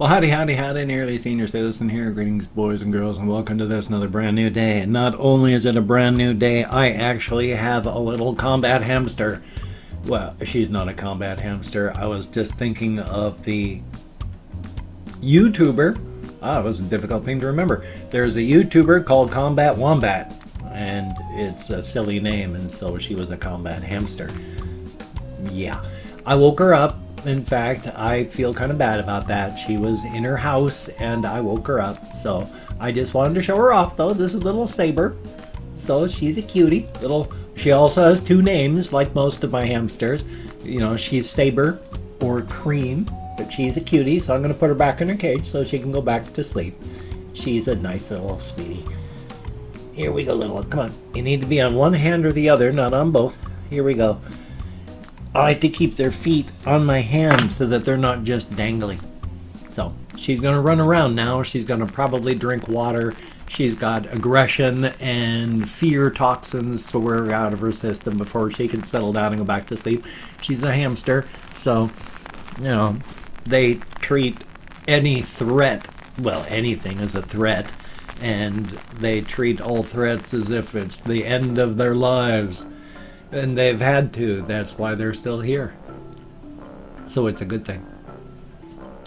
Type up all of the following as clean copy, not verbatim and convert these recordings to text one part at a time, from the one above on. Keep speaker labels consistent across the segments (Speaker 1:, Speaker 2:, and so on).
Speaker 1: Well, howdy, howdy, howdy, nearly senior citizen here. Greetings, boys and girls, and welcome to this another brand new day. And not only is it a brand new day, I actually have a little combat hamster. Well, she's not a combat hamster. I was just thinking of the YouTuber. It was a difficult thing to remember. There's a YouTuber called Combat Wombat, and it's a silly name, and so she was a combat hamster. Yeah. I woke her up. In fact, I feel kind of bad about that. She was in her house and I woke her up. So I just wanted to show her off though. This is little Saber. So she's a cutie. She also has two names like most of my hamsters. You know, she's Saber or Cream, but she's a cutie. So I'm going to put her back in her cage so she can go back to sleep. She's a nice little sweetie. Here we go, little one. Come on. You need to be on one hand or the other, not on both. Here we go. I like to keep their feet on my hands so that they're not just dangling. So she's going to run around now. She's going to probably drink water. She's got aggression and fear toxins to work out of her system before she can settle down and go back to sleep. She's a hamster. So, you know, they treat any threat, well, anything as a threat. And they treat all threats as if it's the end of their lives. And they've had to. That's why they're still here. So it's a good thing.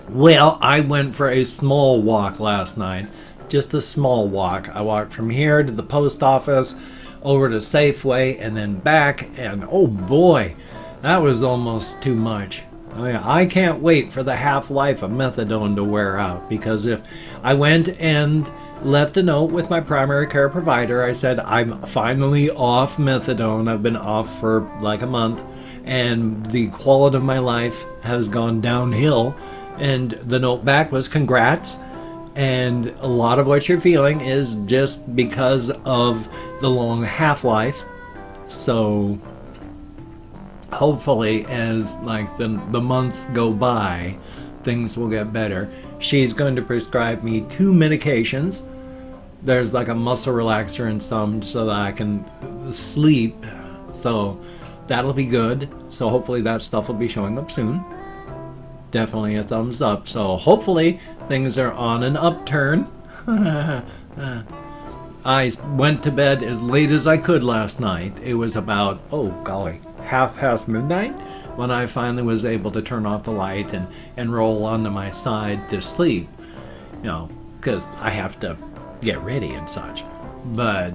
Speaker 1: Well, I went for a small walk last night. Just a small walk. I walked from here to the post office, over to Safeway, and then back. And oh boy, that was almost too much. I mean, I can't wait for the half-life of methadone to wear out. Because if I went and left a note with my primary care provider. I said, I'm finally off methadone. I've been off for like a month, and the quality of my life has gone downhill. And the note back was, congrats. And a lot of what you're feeling is just because of the long half-life. So hopefully as like the months go by, things will get better. She's going to prescribe me 2 medications. There's like a muscle relaxer and some so that I can sleep. So that'll be good. So hopefully that stuff will be showing up soon. Definitely a thumbs up. So hopefully things are on an upturn. I went to bed as late as I could last night. It was about, oh golly, half past midnight when I finally was able to turn off the light and roll onto my side to sleep. You know, because I have to get ready and such. But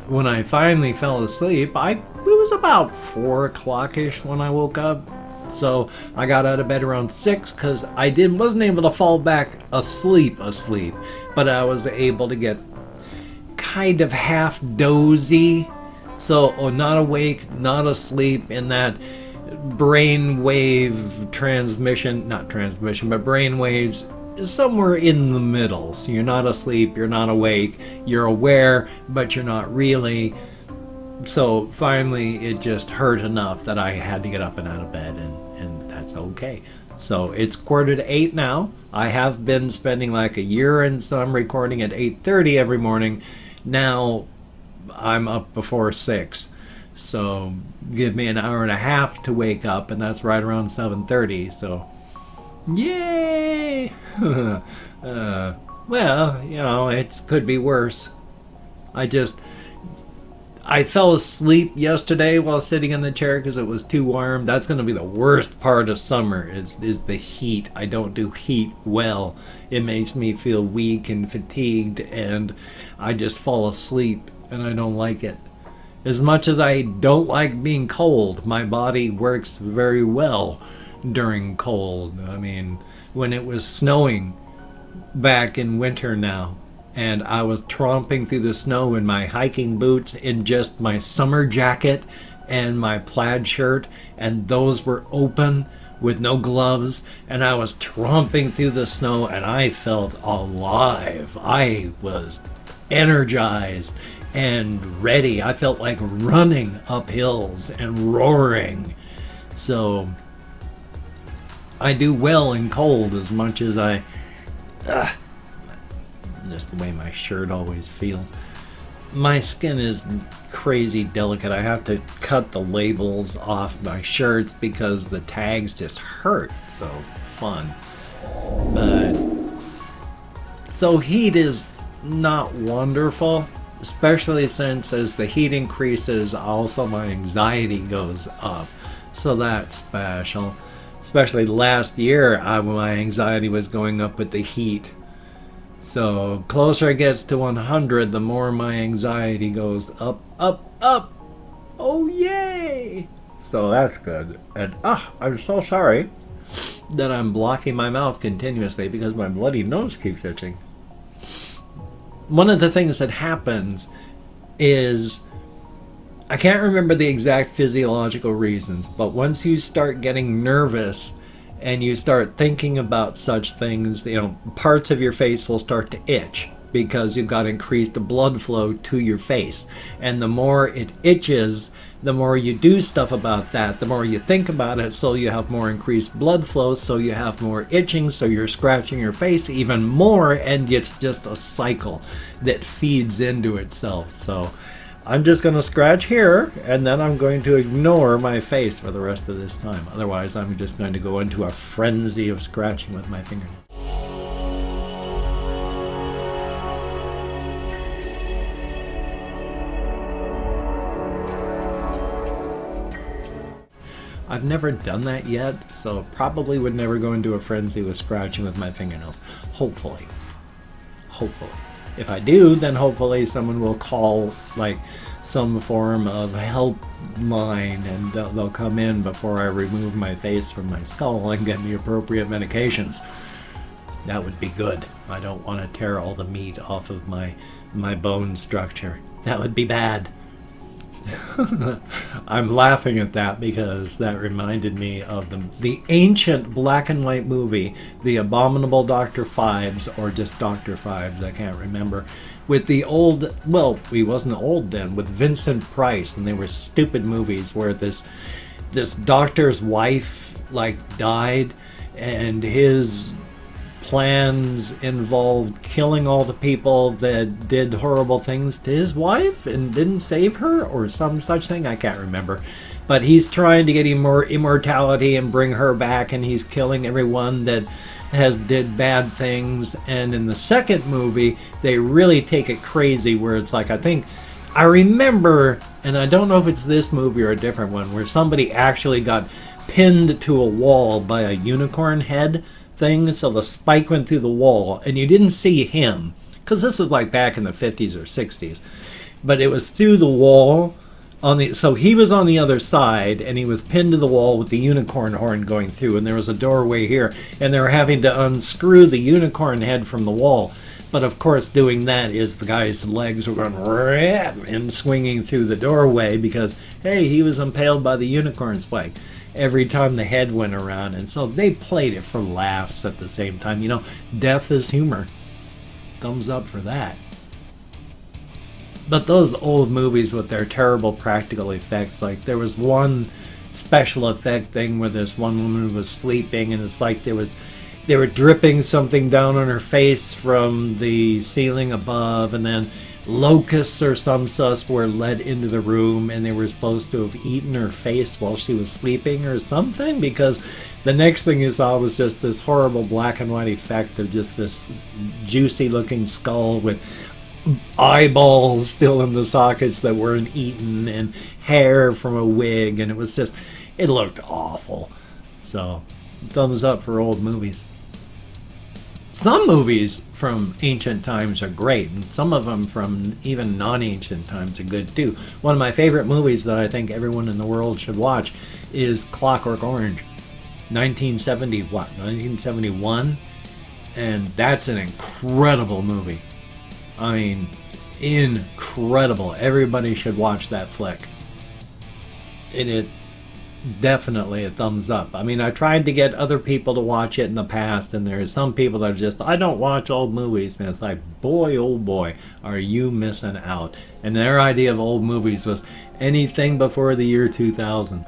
Speaker 1: when I finally fell asleep, it was about 4 o'clock-ish when I woke up. So I got out of bed around 6 because I wasn't able to fall back asleep, but I was able to get kind of half dozy. So not awake, not asleep, in that brainwave transmission, not transmission, but brainwaves somewhere in the middle. So you're not asleep, you're not awake, you're aware, but you're not really. So finally it just hurt enough that I had to get up and out of bed, and that's okay. So it's 7:45 now. I have been spending like a year and some recording at 8:30 every morning. Now I'm up before 6. So give me an hour and a half to wake up, and that's right around 7:30. So yay! Well, you know, it could be worse. I fell asleep yesterday while sitting in the chair because it was too warm. That's going to be the worst part of summer is the heat. I don't do heat well. It makes me feel weak and fatigued, and I just fall asleep, and I don't like it. As much as I don't like being cold, my body works very well during cold. I mean, when it was snowing back in winter now, and I was tromping through the snow in my hiking boots in just my summer jacket and my plaid shirt, and those were open with no gloves, and I was tromping through the snow, and I felt alive. I was energized and ready. I felt like running up hills and roaring. So I do well in cold as much as just the way my shirt always feels. My skin is crazy delicate. I have to cut the labels off my shirts because the tags just hurt. So fun. But So heat is not wonderful, especially since as the heat increases, also my anxiety goes up. So that's special. Especially last year, my anxiety was going up with the heat. So closer it gets to 100, the more my anxiety goes up, up, up. Oh, yay! So that's good. And I'm so sorry that I'm blocking my mouth continuously because my bloody nose keeps itching. One of the things that happens is, I can't remember the exact physiological reasons, but once you start getting nervous and you start thinking about such things, parts of your face will start to itch because you've got increased blood flow to your face. And the more it itches, the more you do stuff about that, the more you think about it, so you have more increased blood flow, so you have more itching, so you're scratching your face even more, and it's just a cycle that feeds into itself. So I'm just going to scratch here, and then I'm going to ignore my face for the rest of this time. Otherwise, I'm just going to go into a frenzy of scratching with my fingernails. I've never done that yet, so probably would never go into a frenzy with scratching with my fingernails. Hopefully. Hopefully. If I do, then hopefully someone will call like some form of help line, and they'll come in before I remove my face from my skull and get me appropriate medications. That would be good. I don't want to tear all the meat off of my bone structure. That would be bad. I'm laughing at that because that reminded me of the ancient black and white movie, The Abominable Dr. Phibes, or just Dr. Phibes, I can't remember, with the old, well, he wasn't old then, with Vincent Price, and they were stupid movies where this doctor's wife died, and his plans involved killing all the people that did horrible things to his wife and didn't save her, or some such thing. I can't remember. But he's trying to get more immortality and bring her back, and he's killing everyone that did bad things. And in the second movie, they really take it crazy, where it's like, I remember, and I don't know if it's this movie or a different one, where somebody actually got pinned to a wall by a unicorn head thing, so the spike went through the wall, and you didn't see him, because this was back in the 50s or 60s, but it was through the wall, so he was on the other side, and he was pinned to the wall with the unicorn horn going through, and there was a doorway here, and they were having to unscrew the unicorn head from the wall. But of course, doing that is the guy's legs were going and swinging through the doorway because, hey, he was impaled by the unicorn spike every time the head went around. And so they played it for laughs at the same time. Death is humor. Thumbs up for that. But those old movies with their terrible practical effects, there was one special effect thing where this one woman was sleeping, and it's like they were dripping something down on her face from the ceiling above, and then locusts or some such were led into the room, and they were supposed to have eaten her face while she was sleeping or something, because the next thing you saw was just this horrible black and white effect of just this juicy looking skull with eyeballs still in the sockets that weren't eaten and hair from a wig, and it looked awful. So thumbs up for old movies. Some movies from ancient times are great, and some of them from even non-ancient times are good too. One of my favorite movies that I think everyone in the world should watch is Clockwork Orange, 1971, and that's an incredible movie. I mean, incredible. Everybody should watch that flick. It definitely a thumbs up. I mean, I tried to get other people to watch it in the past, and there's some people that are just, I don't watch old movies, and it's like, boy, oh boy, are you missing out. And their idea of old movies was anything before the year 2000.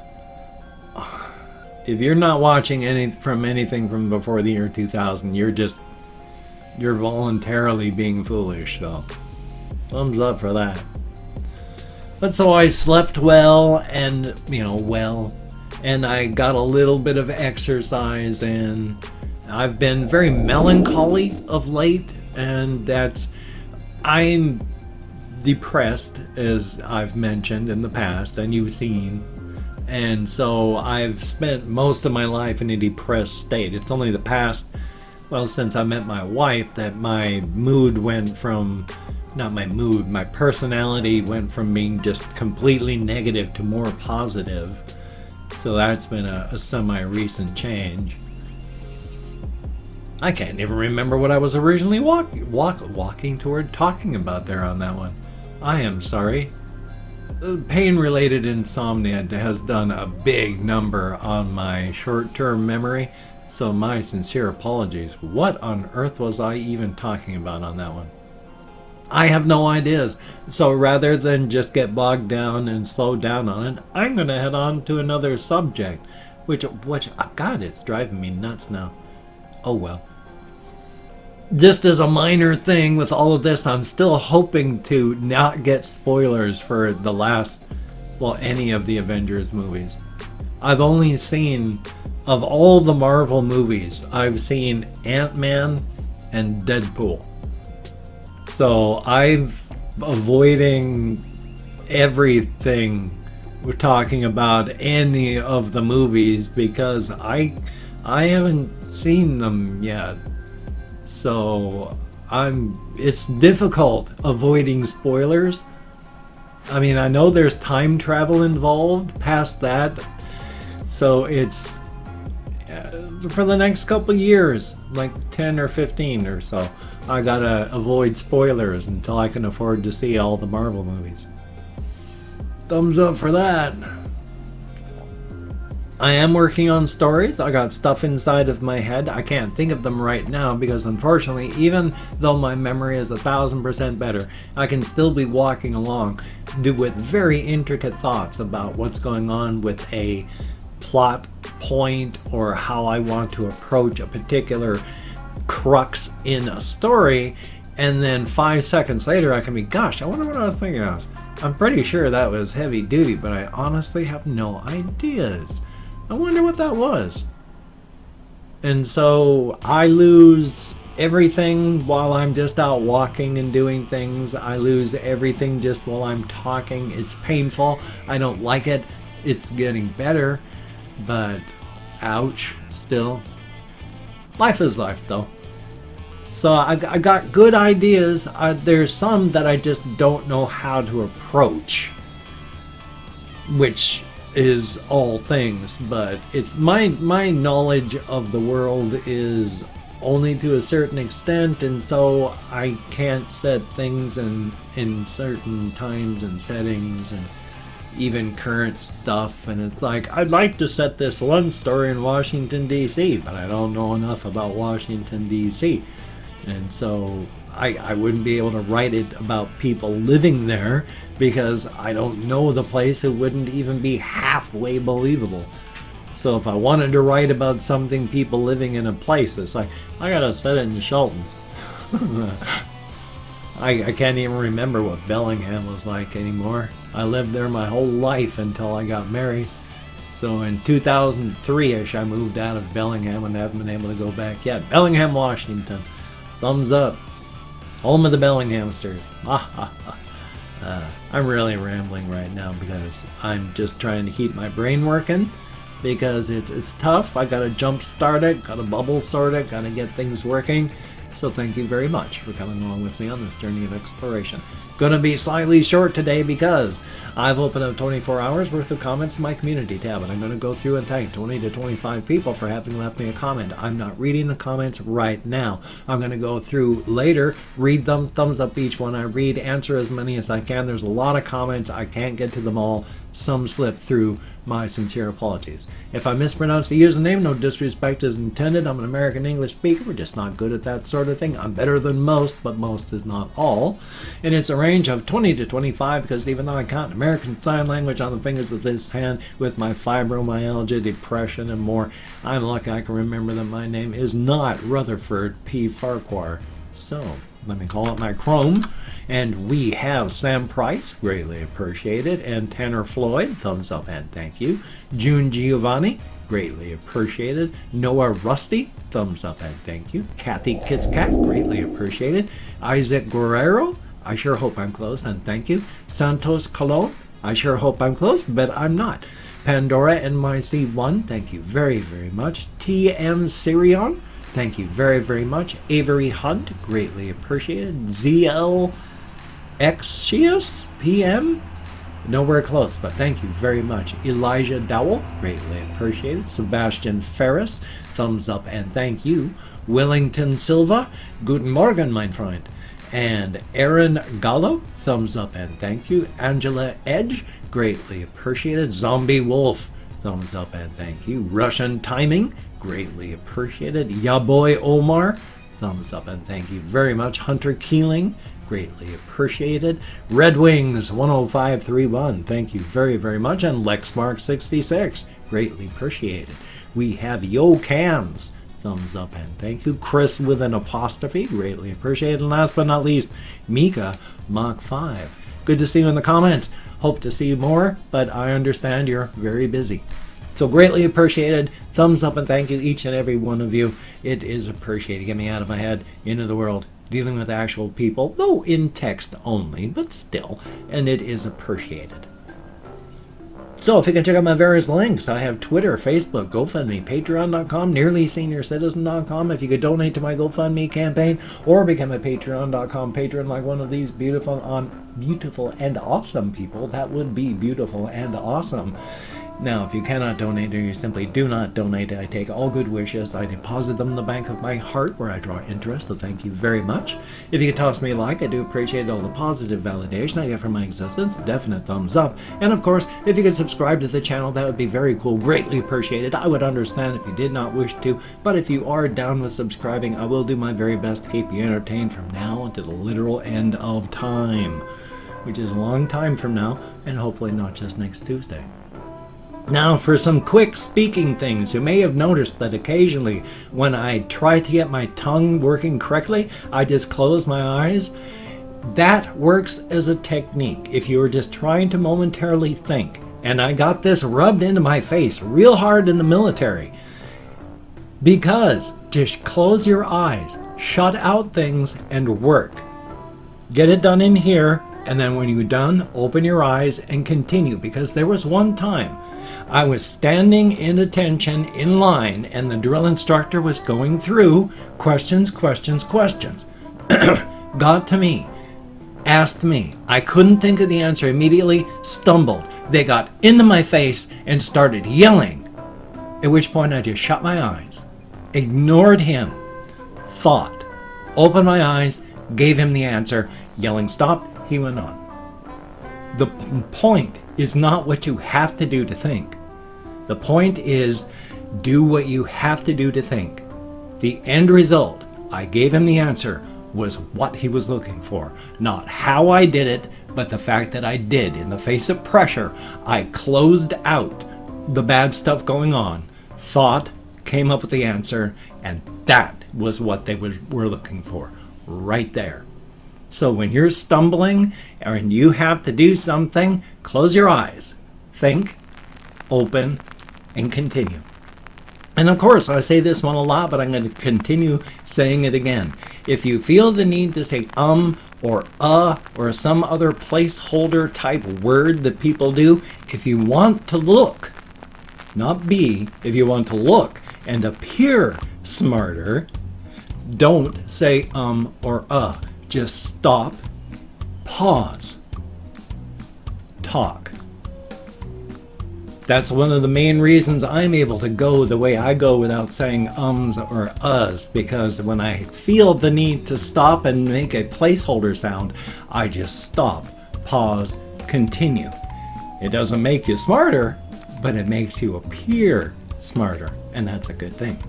Speaker 1: If you're not watching anything from before the year 2000, you're voluntarily being foolish. So thumbs up for that. But so I slept well, and and I got a little bit of exercise in. I've been very melancholy of late, And I'm depressed, as I've mentioned in the past, and you've seen. And so I've spent most of my life in a depressed state. It's only the past, well, since I met my wife, that my mood went from, not my mood, my personality went from being just completely negative to more positive. So that's been a semi-recent change. I can't even remember what I was originally walking toward talking about there on that one. I am sorry. Pain-related insomnia has done a big number on my short-term memory, so my sincere apologies. What on earth was I even talking about on that one? I have no ideas. So rather than just get bogged down and slow down on it, I'm going to head on to another subject, which, oh God, it's driving me nuts now. Oh well. Just as a minor thing with all of this, I'm still hoping to not get spoilers for the last, well, any of the Avengers movies. I've only seen, of all the Marvel movies, I've seen Ant-Man and Deadpool. So I've avoiding everything we're talking about any of the movies because I haven't seen them yet. So it's difficult avoiding spoilers. I mean, I know there's time travel involved past that. So it's for the next couple years, like 10 or 15 or so, I gotta avoid spoilers until I can afford to see all the Marvel movies. Thumbs up for that. I am working on stories. I got stuff inside of my head. I can't think of them right now because unfortunately, even though my memory is 1000% better, I can still be walking along with very intricate thoughts about what's going on with a plot point or how I want to approach a particular crux in a story, and then 5 seconds later I can be, gosh, I wonder what I was thinking of. I'm pretty sure that was heavy duty, but I honestly have no ideas. I wonder what that was. And so I lose everything while I'm just out walking and doing things. I lose everything just while I'm talking. It's painful. I don't like it. It's getting better, but ouch, still. Life is life, though. So I got good ideas. There's some that I just don't know how to approach, which is all things, but it's my knowledge of the world is only to a certain extent, and so I can't set things in certain times and settings and even current stuff. And it's like, I'd like to set this one story in Washington DC, but I don't know enough about Washington DC, and so I wouldn't be able to write it about people living there because I don't know the place. It wouldn't even be halfway believable. So if I wanted to write about something, people living in a place, it's like, I gotta set it in Shelton. I can't even remember what Bellingham was like anymore. I lived there my whole life until I got married. So in 2003-ish, I moved out of Bellingham and haven't been able to go back yet. Bellingham, Washington. Thumbs up. Home of the Bellinghamsters. I'm really rambling right now because I'm just trying to keep my brain working because it's tough. I gotta jump start it, gotta bubble sort it, gotta get things working. So thank you very much for coming along with me on this journey of exploration. Gonna be slightly short today because I've opened up 24 hours worth of comments in my community tab, and I'm gonna go through and thank 20 to 25 people for having left me a comment. I'm not reading the comments right now. I'm gonna go through later, read them, thumbs up each one I read, answer as many as I can. There's a lot of comments. I can't get to them all. Some slip through. My sincere apologies. If I mispronounce the username, no disrespect is intended. I'm an American English speaker. We're just not good at that sort of thing. I'm better than most, but most is not all. And it's a range of 20 to 25 because even though I count American Sign Language on the fingers of this hand with my fibromyalgia, depression, and more, I'm lucky I can remember that my name is not Rutherford P. Farquhar. So, let me call up my Chrome. And we have Sam Price, greatly appreciated, and Tanner Floyd, thumbs up and thank you. June Giovanni, greatly appreciated. Noah Rusty, thumbs up and thank you. Kathy Kits Cat, greatly appreciated. Isaac Guerrero, I sure hope I'm close and thank you. Santos Colon, I sure hope I'm close, but I'm not. Pandora NYC1, thank you very, very much. TM Sirion, thank you very, very much. Avery Hunt, greatly appreciated. ZL Exius PM, nowhere close, but thank you very much. Elijah Dowell, greatly appreciated. Sebastian Ferris, thumbs up and thank you. Wellington Silva, guten Morgen, mein Freund. And Aaron Gallo, thumbs up and thank you. Angela Edge, greatly appreciated. Zombie Wolf, thumbs up and thank you. Russian Timing, greatly appreciated. Yaboy Omar, thumbs up and thank you very much. Hunter Keeling, greatly appreciated. Red Wings 10531, thank you very, very much. And Lexmark66, greatly appreciated. We have Yo Cams, thumbs up and thank you. Chris with an apostrophe, greatly appreciated. And last but not least, Mika Mach 5. Good to see you in the comments. Hope to see you more, but I understand you're very busy. So greatly appreciated. Thumbs up and thank you, each and every one of you. It is appreciated. Get me out of my head, into the world, dealing with actual people, though in text only, but still, and it is appreciated. So if you can check out my various links, I have Twitter, Facebook, GoFundMe, Patreon.com, NearlySeniorCitizen.com. If you could donate to my GoFundMe campaign or become a Patreon.com patron like one of these beautiful and awesome people, that would be beautiful and awesome. Now, if you cannot donate or you simply do not donate, I take all good wishes. I deposit them in the bank of my heart where I draw interest, so thank you very much. If you could toss me a like, I do appreciate all the positive validation I get from my existence. Definite thumbs up. And of course, if you could subscribe to the channel, that would be very cool. Greatly appreciated. I would understand if you did not wish to, but if you are down with subscribing, I will do my very best to keep you entertained from now until the literal end of time, which is a long time from now, and hopefully not just next Tuesday. Now for some quick speaking things. You may have noticed that occasionally when I try to get my tongue working correctly, I just close my eyes. That works as a technique if you are just trying to momentarily think. And I got this rubbed into my face real hard in the military. Because just close your eyes, shut out things, and work. Get it done in here, and then when you're done, open your eyes and continue. Because there was one time I was standing in attention in line and the drill instructor was going through questions. Got to me, asked me. I couldn't think of the answer immediately, stumbled. They got into my face and started yelling. At which point I just shut my eyes, ignored him, thought, opened my eyes, gave him the answer. Yelling stopped, he went on. The point is not what you have to do to think. The point is, do what you have to do to think. The end result, I gave him the answer, was what he was looking for. Not how I did it, but the fact that I did. In the face of pressure, I closed out the bad stuff going on, thought, came up with the answer, and that was what they were looking for, right there. So when you're stumbling and you have to do something, close your eyes, think, open, and continue. And of course, I say this one a lot, but I'm going to continue saying it again. If you feel the need to say or some other placeholder type word that people do, if you want to look, not be, if you want to look and appear smarter, don't say or Just stop, pause, talk. That's one of the main reasons I'm able to go the way I go without saying ums or uhs, because when I feel the need to stop and make a placeholder sound, I just stop, pause, continue. It doesn't make you smarter, but it makes you appear smarter, and that's a good thing.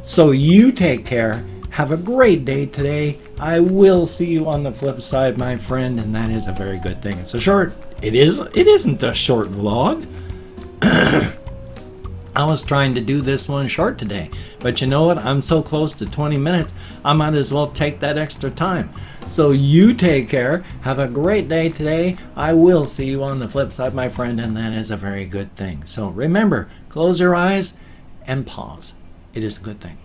Speaker 1: So you take care. Have a great day today. I will see you on the flip side, my friend, and that is a very good thing. It's a short, it isn't a short vlog. I was trying to do this one short today, but you know what? I'm so close to 20 minutes, I might as well take that extra time. So you take care. Have a great day today. I will see you on the flip side, my friend, and that is a very good thing. So remember, close your eyes and pause. It is a good thing.